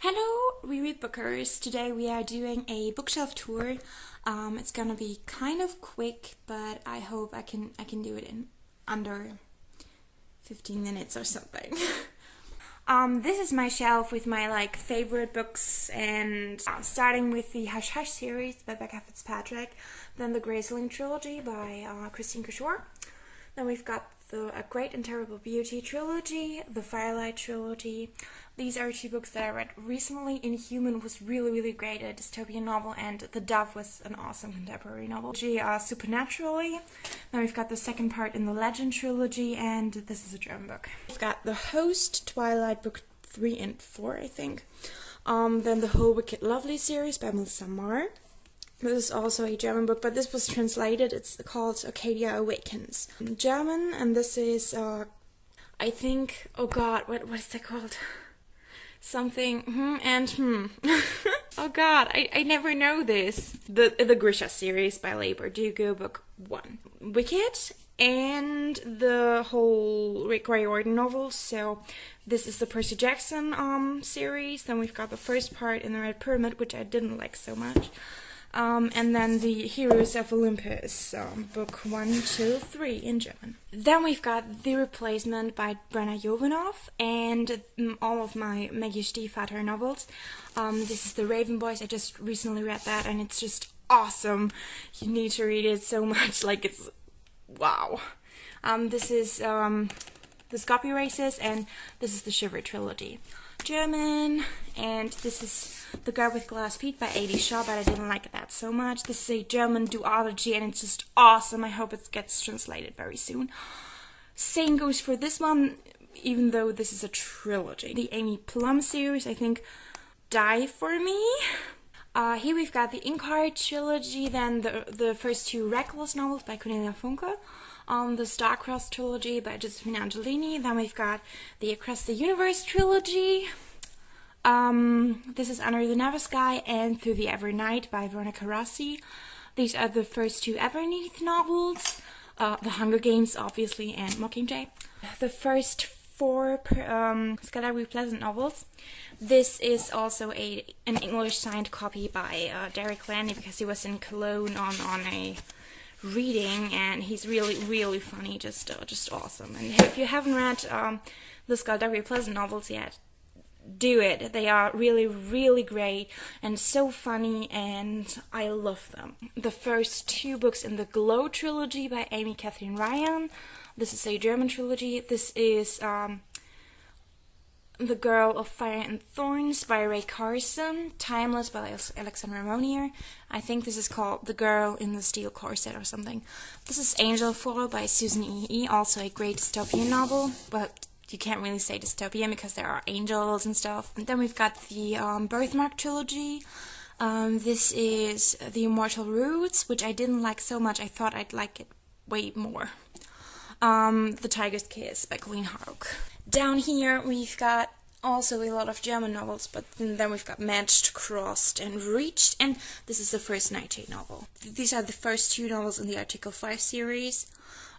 Hello, reread bookers. Today we are doing a bookshelf tour. It's gonna be kind of quick, but I hope I can do it in under 15 minutes or something. This is my shelf with my favorite books, and starting with the Hush Hush series by Becca Fitzpatrick, then the Graceling trilogy by Christine Couture. Then we've got the A Great and Terrible Beauty trilogy, the Firelight trilogy. These are two books that I read recently. Inhuman was really great, a dystopian novel, and The Dove was an awesome contemporary novel. Supernaturally. Then we've got the second part in the Legend trilogy, and this is a German book. We've got The Host, Twilight, book 3 and 4, I think. Then the Whole Wicked Lovely series by Melissa Marr. This is also a German book, but this was translated. It's called Arcadia Awakens in German, and this is, I think, oh god, what is that called? Something, oh god, I never know this. The Grisha series by Leigh Bardugo, book 1. Wicked, and the whole Rick Riordan novels. So this is the Percy Jackson series. Then we've got the first part in the Red Pyramid, which I didn't like so much. And then the Heroes of Olympus, book 1, 2, 3 in German. Then we've got The Replacement by Brenna Jovanov, and all of my Maggie Stiefvater novels. This is The Raven Boys. I just recently read that, and it's just awesome. You need to read it so much, it's wow. This is The Scoppy Races, and this is the Shiver trilogy. German, and this is The Girl with Glass Feet by A.D. Shaw, but I didn't like that so much. This is a German duology, and it's just awesome. I hope it gets translated very soon. Same goes for this one, even though this is a trilogy. The Amy Plum series, I think, Die For Me. Here we've got the Inkheart trilogy, then the first two Reckless novels by Cornelia Funke. The Starcross trilogy by Josephine Angelini. Then we've got the Across the Universe trilogy. This is Under the Never Sky and Through the Ever Night by Veronica Rossi. These are the first two Everneath novels. The Hunger Games, obviously, and Mockingjay. The first four Scalary Pleasant novels. This is also an English signed copy by Derek Landy, because he was in Cologne on a reading, and he's really funny, just awesome. And if you haven't read the Scalary Pleasant novels yet, do it. They are really great and so funny, and I love them. The first two books in the Glow trilogy by Amy Catherine Ryan. This is a German trilogy. This is The Girl of Fire and Thorns by Ray Carson. Timeless by Alexandra Monier. I think this is called The Girl in the Steel Corset or something. This is Angel Fall by Susan E. Also a great dystopian novel, but you can't really say dystopian because there are angels and stuff. And then we've got the Birthmark trilogy. This is The Immortal Roots, which I didn't like so much. I thought I'd like it way more. The Tiger's Kiss by Colleen Houck. Down here we've got also a lot of German novels, but then we've got Matched, Crossed, and Reached, and this is the first Nightshade novel. These are the first two novels in the Article 5 series.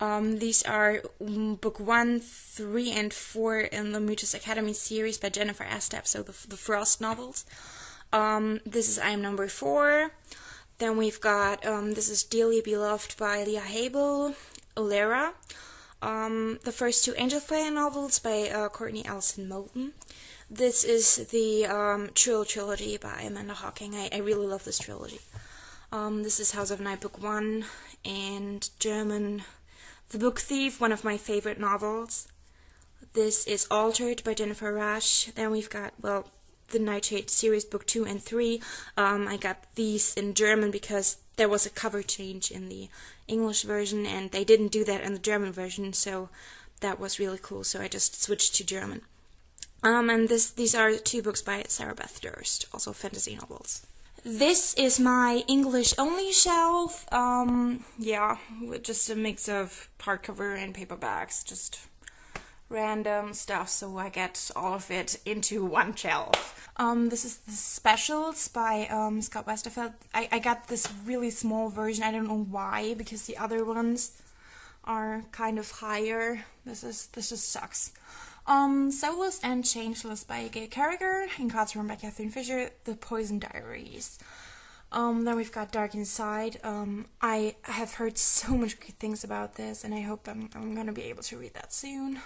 These are book 1, 3, and 4 in the Mythos Academy series by Jennifer Estep, so the Frost novels. This is I Am Number 4. Then we've got, this is Dearly Beloved by Leah Habel, Olera. The first two Angel Fire novels by Courtney Allison Moulton. This is the Trill trilogy by Amanda Hocking. I really love this trilogy. This is House of Night book 1, and German The Book Thief, one of my favorite novels. This is Altered by Jennifer Rush. Then we've got, the Nightshade series book 2 and 3. I got these in German because there was a cover change in the English version, and they didn't do that in the German version, so that was really cool, so I just switched to German. And these are two books by Sarah Beth Durst, also fantasy novels. This is my English-only shelf, with just a mix of hardcover and paperbacks, just random stuff, so I get all of it into one shelf. This is the Specials by Scott Westerfeld. I got this really small version. I don't know why, because the other ones are kind of higher. This just sucks. Soulless and Changeless by Gay Carragher, Incarceration by Catherine Fisher, The Poison Diaries. Then we've got Dark Inside. I have heard so much good things about this, and I hope I'm gonna be able to read that soon.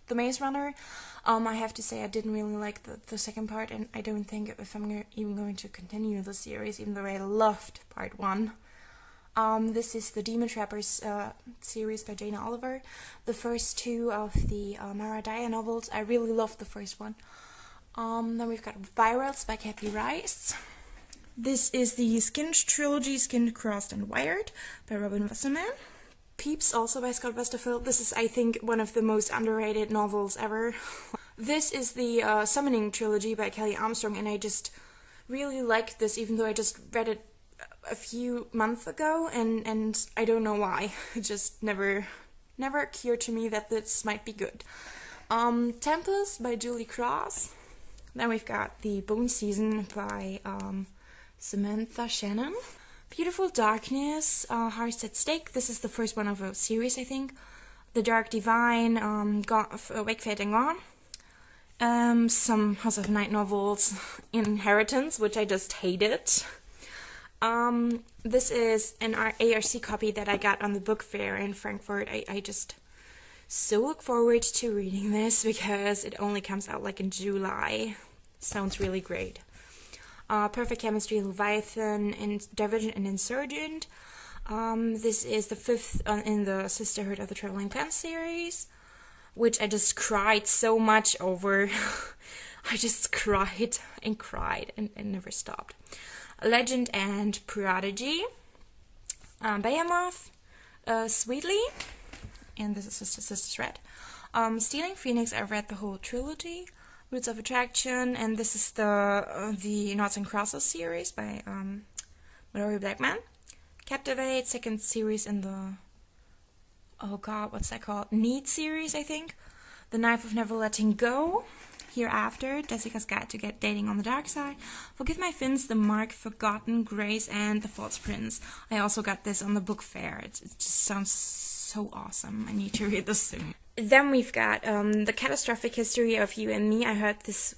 The Maze Runner. I have to say I didn't really like the second part, and I don't think if I'm even going to continue the series, even though I loved part 1. This is the Demon Trappers series by Jane Oliver. The first 2 of the Mara Daya novels. I really loved the first one. Then we've got Virals by Kathy Rice. This is the Skinned trilogy, Skinned, Crossed and Wired by Robin Wasserman. Peeps, also by Scott Westerfeld. This is, I think, one of the most underrated novels ever. This is the Summoning trilogy by Kelly Armstrong, and I just really liked this, even though I just read it a few months ago, and I don't know why. It just never occurred to me that this might be good. Tempest by Julie Cross. Then we've got The Bone Season by Samantha Shannon. Beautiful Darkness, Hearts at Stake. This is the first one of a series, I think. The Dark Divine, Wakefield and Gone. Some House of Night novels. Inheritance, which I just hated. This is an ARC copy that I got on the book fair in Frankfurt. I just so look forward to reading this because it only comes out like in July. Sounds really great. Perfect Chemistry, Leviathan, and Divergent and Insurgent. This is the 5th in the Sisterhood of the Traveling Pants series, which I just cried so much over. I just cried and never stopped. Legend and Prodigy, Behemoth, Sweetly, and this is Sister Thread. Stealing Phoenix, I've read the whole trilogy. Roots of Attraction, and this is the Noughts and Crosses series by Mallory Blackman. Captivate, 2nd series in the, oh god, what's that called? Need series, I think. The Knife of Never Letting Go. Hereafter, Jessica's Guide to Get Dating on the Dark Side. Forgive My Fins, The Mark, Forgotten Grace, and The False Prince. I also got this on the book fair. It just sounds so awesome. I need to read this soon. Then we've got The Catastrophic History of You and Me. I heard this,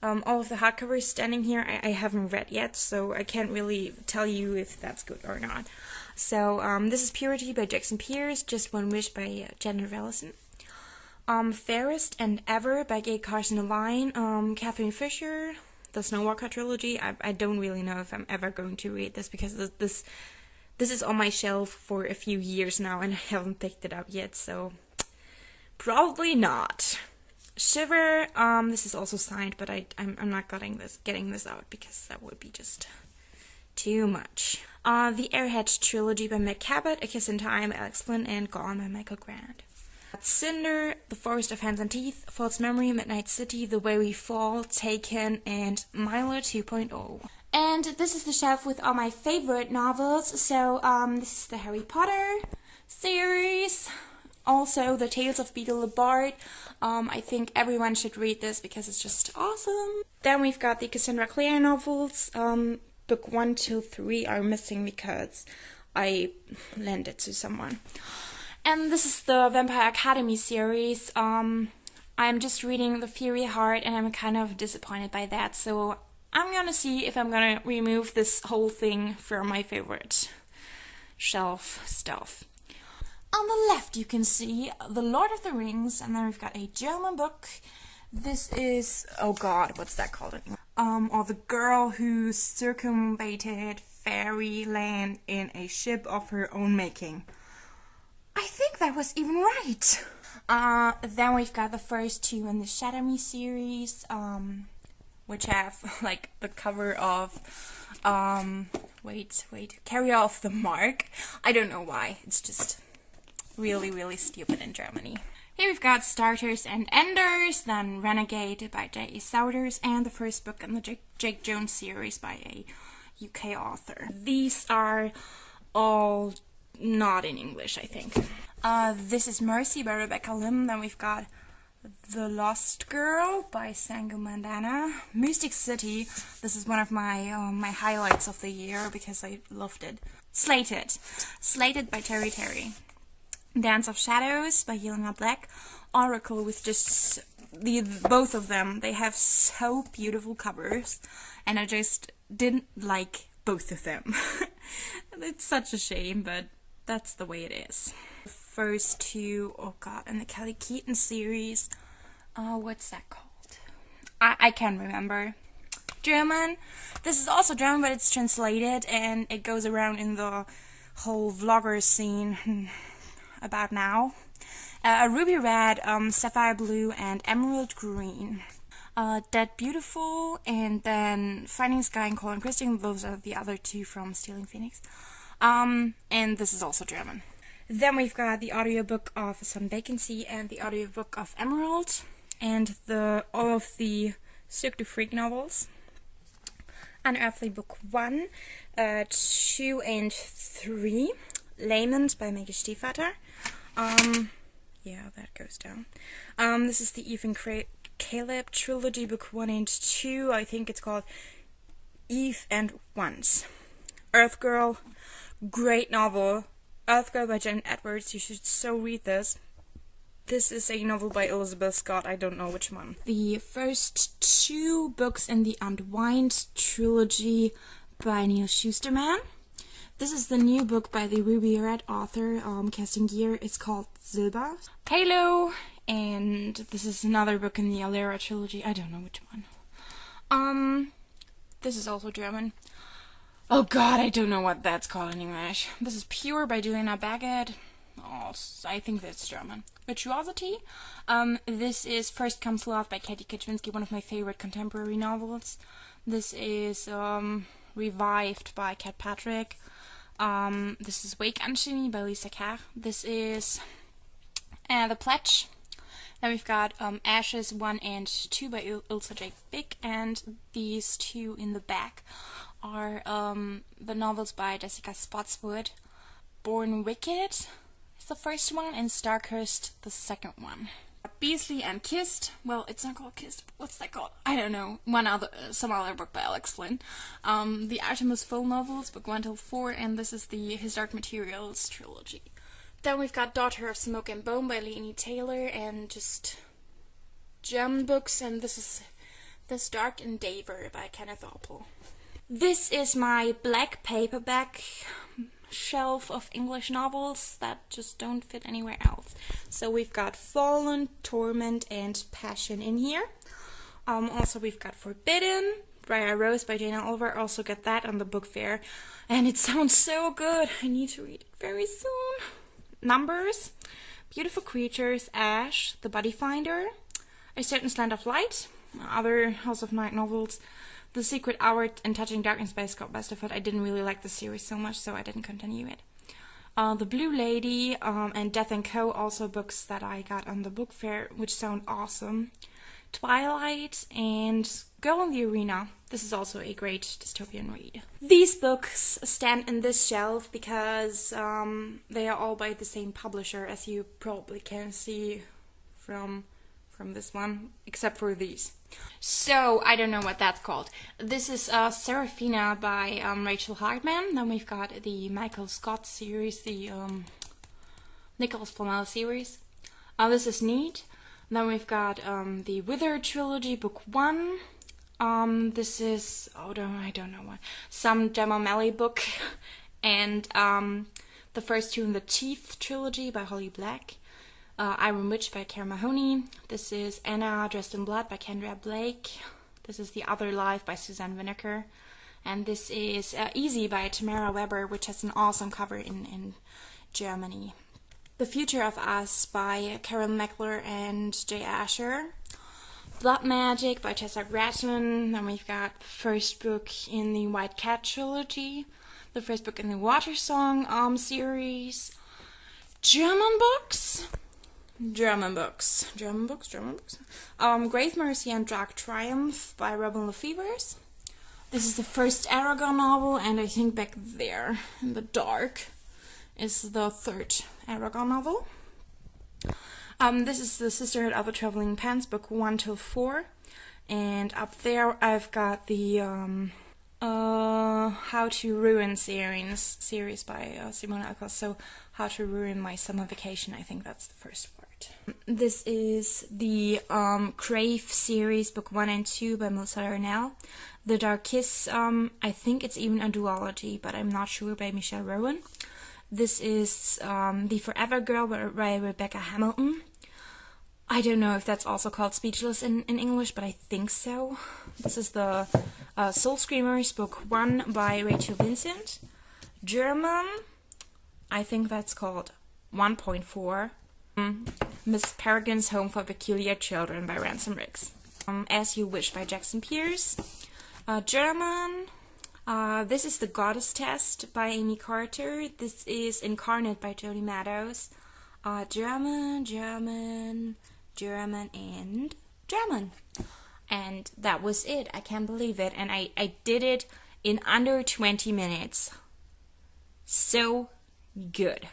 all of the hardcovers standing here. I haven't read yet, so I can't really tell you if that's good or not. So this is Purity by Jackson Pierce. Just One Wish by Janet Rellison. Fairest and Ever by Gay Carson Levine. Catherine Fisher, the Snowwalker trilogy. I don't really know if I'm ever going to read this because this is on my shelf for a few years now and I haven't picked it up yet, so probably not. Shiver, this is also signed, but I'm not getting this out because that would be just too much. The Airhead trilogy by Meg Cabot, A Kiss in Time by Alex Flynn, and Gone by Michael Grant. Cinder, The Forest of Hands and Teeth, False Memory, Midnight City, The Way We Fall, Taken, and Milo 2.0. And this is the shelf with all my favorite novels. So this is the Harry Potter series. Also, The Tales of Beedle the Bard. I think everyone should read this because it's just awesome. Then we've got the Cassandra Clare novels. Book 1 to 3 are missing because I lent it to someone. And this is the Vampire Academy series. I'm just reading The Fury Heart and I'm kind of disappointed by that. So I'm gonna see if I'm gonna remove this whole thing from my favorite shelf stuff. On the left you can see The Lord of the Rings, and then we've got a German book. This is, oh god, what's that called? Or The Girl Who Circumvented Fairyland in a Ship of Her Own Making. I think that was even right. Then we've got the first 2 in the Shadow Me series, which have like the cover of Carry Off the Mark. I don't know why. It's just really stupid in Germany. Here we've got Starters and Enders, then Renegade by J.A. Souders, and the first book in the Jake Jones series by a UK author. These are all not in English, I think. This is Mercy by Rebecca Lim. Then we've got The Lost Girl by Sango Mandana. Mystic City. This is one of my my highlights of the year because I loved it. Slated by Terry. Dance of Shadows by Yelena Black. Oracle with just both of them, they have so beautiful covers, and I just didn't like both of them. It's such a shame, but that's the way it is. The first two, oh god, in the Kelly Keaton series, what's that called? I can't remember. German. This is also German, but it's translated, and it goes around in the whole vlogger scene about now. Ruby Red, Sapphire Blue, and Emerald Green. Dead Beautiful, and then Finding Sky and Colin Christian. Those are the other two from Stealing Phoenix. And this is also German. Then we've got the audiobook of A Sudden Vacancy and the audiobook of Emerald, and all of the Cirque du Freak novels. Unearthly Book 1, 2 and 3. Lament by Maggie Stiefvater. Yeah, that goes down. This is the Eve and Caleb trilogy, book 1 and 2. I think it's called Eve and Once. Earth Girl, great novel. Earth Girl by Jen Edwards. You should so read this. This is a novel by Elizabeth Scott. I don't know which one. The first two books in the Unwind trilogy by Neil Shusterman. This is the new book by the Ruby Red author, Kerstin Gier. It's called Silber. Halo, and this is another book in the Alera trilogy. I don't know which one. This is also German. Oh god, I don't know what that's called in English. This is Pure by Juliana Baggett. Oh, I think that's German. Virtuosity. This is First Comes Love by Katie Kaczynski, one of my favorite contemporary novels. This is Revived by Kat Patrick. This is Wake Anthony by Lisa Kerr. This is The Pledge. Then we've got Ashes 1 and 2 by Ilsa J. Big, and these two in the back are the novels by Jessica Spotswood. Born Wicked is the first one, and Starkhurst the second one. Beasley and Kissed. Well, it's not called Kissed. What's that called? I don't know. Some other book by Alex Flynn. The Artemis Fowl novels, book 1 till 4, and this is the His Dark Materials trilogy. Then we've got Daughter of Smoke and Bone by Leonie Taylor, and just German books, and this is This Dark Endeavor by Kenneth Opel. This is my black paperback shelf of English novels that just don't fit anywhere else. So we've got Fallen, Torment, and Passion in here. Also we've got Forbidden, Briar Rose by Jana Oliver. Also got that on the book fair, and it sounds so good. I need to read it very soon. Numbers, Beautiful Creatures, Ash, The Body Finder, A Certain Slant of Light, other House of Night novels, The Secret Hour, and Touching Darkness by Scott Westerfeld. I didn't really like the series so much, so I didn't continue it. The Blue Lady, and Death & Co. Also books that I got on the book fair, which sound awesome. Twilight, and Girl in the Arena. This is also a great dystopian read. These books stand in this shelf because they are all by the same publisher, as you probably can see from this one, except for these. So, I don't know what that's called. This is Serafina by Rachel Hartman. Then we've got the Michael Scott series, the Nicholas Flamel series. This is neat. Then we've got the Wither trilogy, book 1. This is, I don't know what, some Gemma Amelie book. And the first two in the Teeth trilogy by Holly Black. Iron Witch by Kara Mahoney. This is Anna Dressed in Blood by Kendra Blake. This is The Other Life by Suzanne Winokur. And this is Easy by Tamara Weber, which has an awesome cover in Germany. The Future of Us by Carol Meckler and Jay Asher. Blood Magic by Tessa Gratton. Then we've got the first book in the White Cat trilogy. The first book in the Water Song series. German books. Grave Mercy and Dark Triumph by Robin Lefevers. This is the first Aragon novel, and I think back there in the dark is the third Aragon novel. This is the Sisterhood of the Traveling Pants, book 1 till 4. And up there I've got the How to Ruin series by Simona Alcos. So How to Ruin My Summer Vacation, I think that's the first part. This is the Crave series, book 1 and 2 by Melissa Darnell. The Dark Kiss, I think it's even a duology, but I'm not sure, by Michelle Rowan. This is The Forever Girl by Rebecca Hamilton. I don't know if that's also called Speechless in English, but I think so. This is the Soul Screamers, book 1 by Rachel Vincent. German, I think that's called 1.4. Miss Peregrine's Home for Peculiar Children by Ransom Riggs. As You Wish by Jackson Pierce. German, this is The Goddess Test by Amy Carter. This is Incarnate by Jody Meadows. German, and German. And that was it. I can't believe it. And I did it in under 20 minutes. So good.